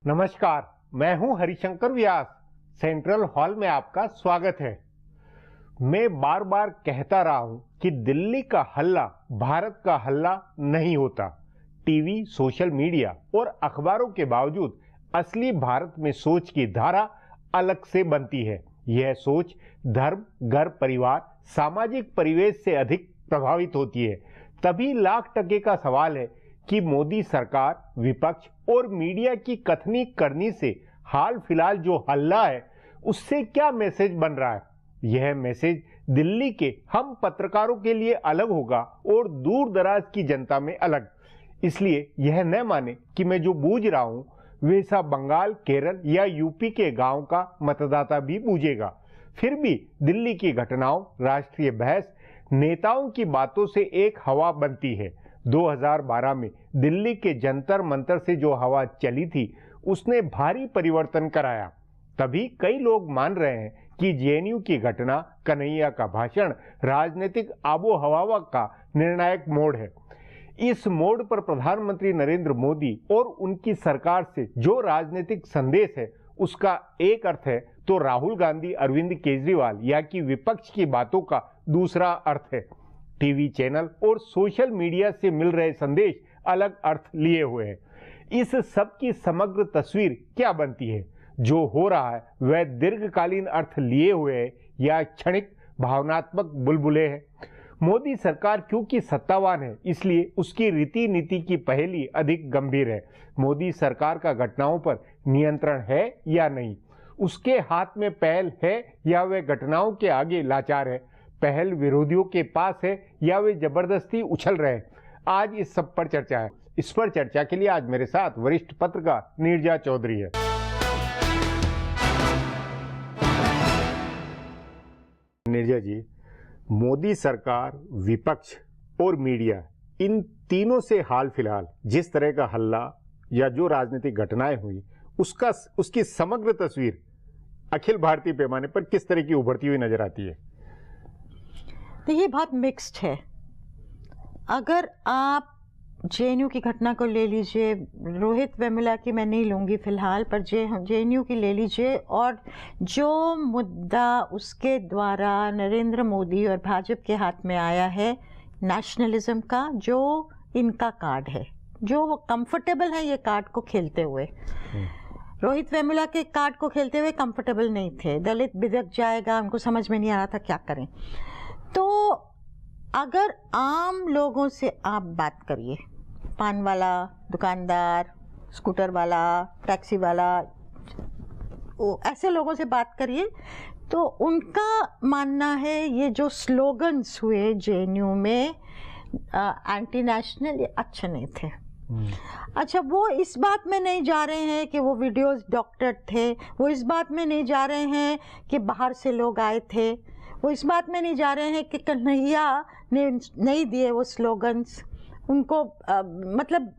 नमस्कार, मैं हूं हरिशंकर व्यास। सेंट्रल हॉल में आपका स्वागत है। मैं बार बार कहता रहा हूं कि दिल्ली का हल्ला भारत का हल्ला नहीं होता। टीवी, सोशल मीडिया और अखबारों के बावजूद असली भारत में सोच की धारा अलग से बनती है। यह सोच धर्म, घर, परिवार, सामाजिक परिवेश से अधिक प्रभावित होती है। तभी लाख टके का सवाल है कि मोदी सरकार, विपक्ष और मीडिया की कथनी करनी से हाल फिलहाल जो हल्ला है उससे क्या मैसेज बन रहा है। यह मैसेज दिल्ली के हम पत्रकारों के लिए अलग होगा और दूर दराज की जनता में अलग। इसलिए यह न माने कि मैं जो बूझ रहा हूं वैसा बंगाल, केरल या यूपी के गांव का मतदाता भी बूझेगा। फिर भी दिल्ली की घटनाओं, राष्ट्रीय बहस, नेताओं की बातों से एक हवा बनती है। 2012 में दिल्ली के जंतर मंतर से जो हवा चली थी उसने भारी परिवर्तन कराया। तभी कई लोग मान रहे हैं कि जेएनयू की घटना, कन्हैया का भाषण राजनीतिक आबो हवा का निर्णायक मोड़ है। इस मोड़ पर प्रधानमंत्री नरेंद्र मोदी और उनकी सरकार से जो राजनीतिक संदेश है उसका एक अर्थ है तो राहुल गांधी, अरविंद केजरीवाल या कि विपक्ष की बातों का दूसरा अर्थ है। टीवी चैनल और सोशल मीडिया से मिल रहे संदेश अलग अर्थ लिए हुए हैं। इस सब की समग्र तस्वीर क्या बनती है? जो हो रहा है वह दीर्घकालीन अर्थ लिए हुए है या क्षणिक भावनात्मक बुलबुले हैं? मोदी सरकार क्योंकि सत्तावान है इसलिए उसकी रीति नीति की पहेली अधिक गंभीर है। मोदी सरकार का घटनाओं पर नियंत्रण है या नहीं? उसके हाथ में पहल है या वह घटनाओं के आगे लाचार है? पहल विरोधियों के पास है या वे जबरदस्ती उछल रहे हैं? आज इस सब पर चर्चा है। इस पर चर्चा के लिए आज मेरे साथ वरिष्ठ पत्रकार नीरजा चौधरी है। नीरजा जी, मोदी सरकार, विपक्ष और मीडिया, इन तीनों से हाल फिलहाल जिस तरह का हल्ला या जो राजनीतिक घटनाएं हुई उसकी समग्र तस्वीर अखिल भारतीय पैमाने पर किस तरह की उभरती हुई नजर आती है? ये बहुत मिक्स्ड है। अगर आप जेएनयू की घटना को ले लीजिए, रोहित वेमुला की मैं नहीं लूँगी फिलहाल, पर जेएनयू की ले लीजिए, और जो मुद्दा उसके द्वारा नरेंद्र मोदी और भाजपा के हाथ में आया है नेशनलिज्म का, जो इनका कार्ड है, जो वो कंफर्टेबल है ये कार्ड को खेलते हुए। रोहित वेमुला के कार्ड को खेलते हुए कंफर्टेबल नहीं थे। दलित बिदक जाएगा, उनको समझ में नहीं आ रहा था क्या करें। तो अगर आम लोगों से आप बात करिए, पान वाला, दुकानदार, स्कूटर वाला, टैक्सी वाला, ऐसे लोगों से बात करिए तो उनका मानना है ये जो स्लोगन्स हुए जेएनयू में एंटी नेशनल, ये अच्छे नहीं थे। अच्छा, वो इस बात में नहीं जा रहे हैं कि वो वीडियोस डॉक्टर थे, वो इस बात में नहीं जा रहे हैं कि बाहर से लोग आए थे, वो इस बात में नहीं जा रहे हैं कि कन्हैया ने नहीं दिए वो स्लोगन्स उनको, मतलब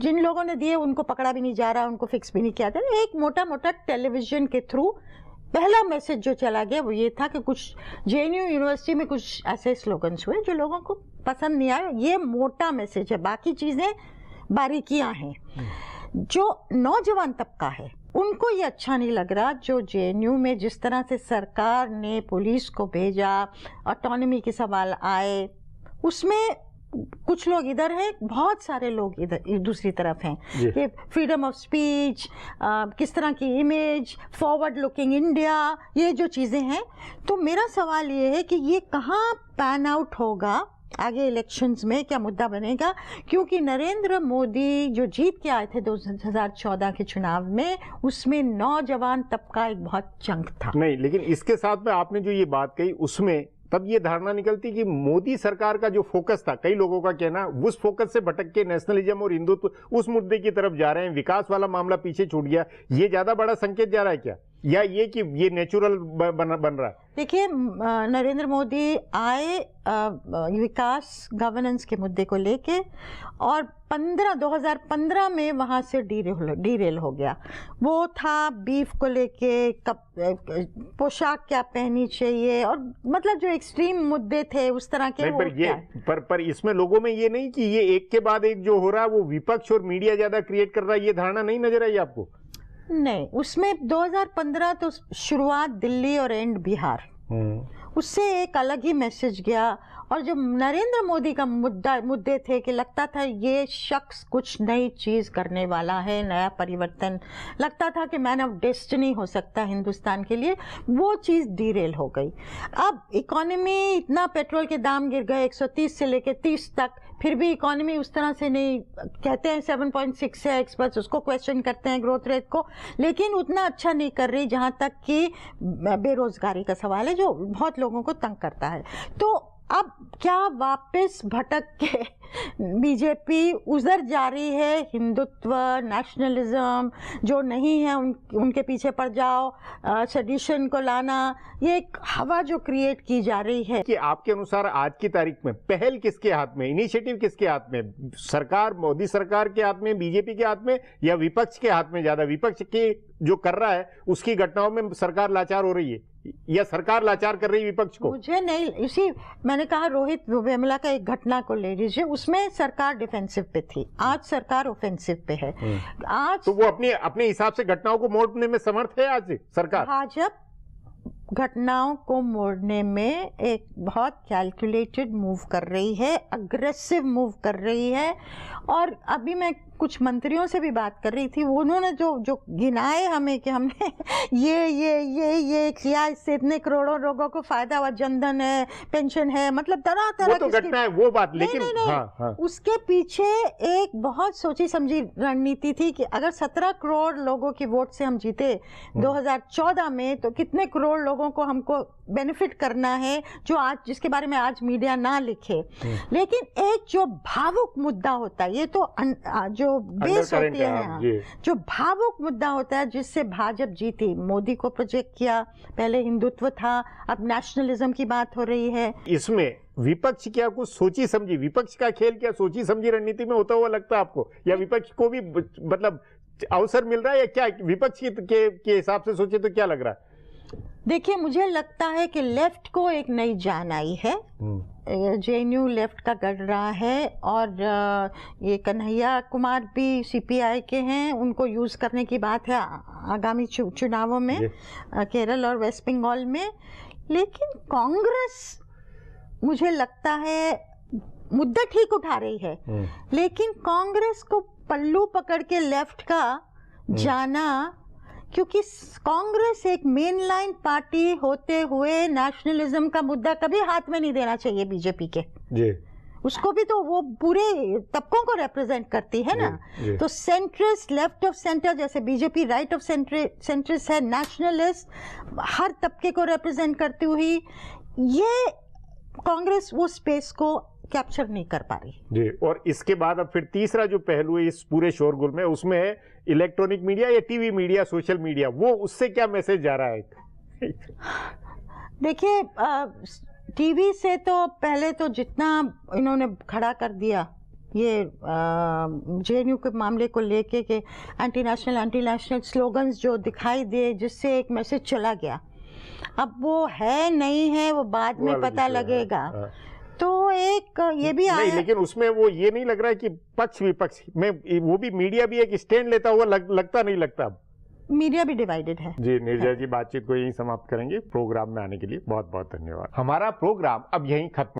जिन लोगों ने दिए उनको पकड़ा भी नहीं जा रहा, उनको फिक्स भी नहीं किया जा रहा। एक मोटा मोटा टेलीविजन के थ्रू पहला मैसेज जो चला गया वो ये था कि कुछ जेएनयू यूनिवर्सिटी में कुछ ऐसे स्लोगन्स हुए जो लोगों को पसंद नहीं आए। ये मोटा मैसेज है, बाकी चीज़ें बारीकियां हैं। जो नौजवान तबका है उनको ये अच्छा नहीं लग रहा। जो जेएनयू में जिस तरह से सरकार ने पुलिस को भेजा, ऑटोनॉमी के सवाल आए, उसमें कुछ लोग इधर हैं, बहुत सारे लोग इधर दूसरी तरफ हैं कि फ्रीडम ऑफ स्पीच, किस तरह की इमेज, फॉरवर्ड लुकिंग इंडिया, ये जो चीज़ें हैं। तो मेरा सवाल ये है कि ये कहाँ पैन आउट होगा आगे इलेक्शंस में, क्या मुद्दा बनेगा? क्योंकि नरेंद्र मोदी जो जीत के आए थे 2014 के चुनाव में, उसमें नौजवान तबका एक बहुत चंक था। नहीं, लेकिन इसके साथ में आपने जो ये बात कही उसमें तब ये धारणा निकलती कि मोदी सरकार का जो फोकस था, कई लोगों का कहना, उस फोकस से भटक के नेशनलिज्म और हिंदुत्व उस मुद्दे की तरफ जा रहे हैं, विकास वाला मामला पीछे छूट गया। ये ज्यादा बड़ा संकेत जा रहा है क्या, या ये कि ये नेचुरल बन रहा है? देखिए, नरेंद्र मोदी आए विकास गवर्नेंस के मुद्दे को लेके, और 2015 में वहाँ से डीरेल हो गया। वो था बीफ को लेके, पोशाक क्या पहननी चाहिए, और मतलब जो एक्सट्रीम मुद्दे थे उस तरह के। पर इसमें लोगों में ये नहीं कि ये एक के बाद एक जो हो रहा है वो विपक्ष और मीडिया ज्यादा क्रिएट कर रहा है, ये धारणा नहीं नजर आई आपको? नहीं, उसमें 2015 तो शुरुआत दिल्ली और एंड बिहार, उससे एक अलग ही मैसेज गया। और जो नरेंद्र मोदी का मुद्दे थे कि लगता था ये शख्स कुछ नई चीज़ करने वाला है, नया परिवर्तन, लगता था कि मैन ऑफ डेस्टिनी हो सकता है हिंदुस्तान के लिए, वो चीज़ डीरेल हो गई। अब इकोनॉमी इतना, पेट्रोल के दाम गिर गए 130 से लेके 30 तक, फिर भी इकोनॉमी उस तरह से नहीं, कहते हैं 7.6 है, एक्सपर्ट्स उसको क्वेश्चन करते हैं ग्रोथ रेट को, लेकिन उतना अच्छा नहीं कर रही जहाँ तक कि बेरोजगारी का सवाल है जो बहुत लोगों को तंग करता है। तो अब क्या वापस भटक के बीजेपी उधर जा रही है, हिंदुत्व, नेशनलिज्म जो नहीं है उनके पीछे पड़ जाओ, सेडिशन को लाना, ये एक हवा जो क्रिएट की जा रही है। कि आपके अनुसार आज की तारीख में पहल किसके हाथ में, इनिशिएटिव किसके हाथ में? सरकार, मोदी सरकार के हाथ में, बीजेपी के हाथ में, या विपक्ष के हाथ में? ज्यादा विपक्ष के जो कर रहा है उसकी घटनाओं में सरकार लाचार हो रही है, या सरकार लाचार कर रही है विपक्ष को? मुझे नहीं, इसी मैंने कहा रोहित वेमुला का एक घटना को ले लीजिए, उसमें सरकार डिफेंसिव पे थी, आज सरकार ऑफेंसिव पे है। आज तो वो अपने हिसाब से घटनाओं को मोड़ने में समर्थ है आज सरकार? भाजपा घटनाओं को मोड़ने में एक बहुत कैलकुलेटेड मूव कर रही है, अग्रेसिव मूव कर रही है। और अभी मैं कुछ मंत्रियों से भी बात कर रही थी, उन्होंने जो गिनाए हमें कि हमने ये किया, इससे इतने करोड़ों लोगों को फायदा हुआ, जनधन है, पेंशन है, मतलब तरह तरह की घटना है वो बात। लेकिन नहीं, हाँ। उसके पीछे एक बहुत सोची समझी रणनीति थी कि अगर 17 करोड़ लोगों की वोट से हम जीते 2014 में, तो कितने करोड़ लोगों को हमको बेनिफिट करना है, जो आज, जिसके बारे में आज मीडिया ना लिखे। लेकिन एक जो भावुक मुद्दा होता है, ये तो जो बेस होती है, जो भावुक मुद्दा होता है, जिससे भाजपा जीती, मोदी को प्रोजेक्ट किया, पहले हिंदुत्व था, अब नेशनलिज्म की बात हो रही है। इसमें विपक्ष क्या कुछ सोची समझी, विपक्ष का खेल क्या सोची समझी रणनीति में होता हुआ लगता है आपको, या विपक्ष को भी मतलब अवसर मिल रहा है, या क्या विपक्ष के हिसाब से सोचे तो क्या लग रहा है? देखिए, मुझे लगता है कि लेफ्ट को एक नई जान आई है, जेएनयू लेफ्ट का गढ़ रहा है, और ये कन्हैया कुमार भी सीपीआई के हैं, उनको यूज करने की बात है आगामी चुनावों में, केरल और वेस्ट बंगाल में। लेकिन कांग्रेस, मुझे लगता है, मुद्दा ठीक उठा रही है, लेकिन कांग्रेस को पल्लू पकड़ के लेफ्ट का जाना, क्योंकि कांग्रेस एक मेन लाइन पार्टी होते हुए नेशनलिज्म का मुद्दा कभी हाथ में नहीं देना चाहिए बीजेपी के जी। उसको भी तो वो पूरे तबकों को रिप्रेजेंट करती है ना। तो सेंट्रिस्ट, लेफ्ट ऑफ सेंटर, जैसे बीजेपी राइट ऑफ सेंट्रिस्ट है, नेशनलिस्ट, हर तबके को रिप्रेजेंट करती हुई, ये कांग्रेस वो स्पेस को कैप्चर नहीं कर पा रही जी। और इसके बाद अब फिर तीसरा जो पहलू है इस पूरे शोरगुल में, उसमें है इलेक्ट्रॉनिक मीडिया या टीवी मीडिया, सोशल मीडिया, वो उससे क्या मैसेज जा रहा है? देखिए, टीवी से तो पहले तो जितना इन्होंने खड़ा कर दिया ये जेएनयू के मामले को लेके के एंटी नेशनल स्लोगन्स जो दिखाई दिए, जिससे एक मैसेज चला गया, अब वो है नहीं है वो बाद में पता लगेगा। तो एक ये भी आया, लेकिन उसमें वो ये नहीं लग रहा है कि पक्ष विपक्ष में वो भी मीडिया भी एक स्टैंड लेता हुआ लगता नहीं लगता? अब मीडिया भी डिवाइडेड है जी। नीरजा जी, बातचीत को यहीं समाप्त करेंगे। प्रोग्राम में आने के लिए बहुत बहुत धन्यवाद। हमारा प्रोग्राम अब यहीं खत्म।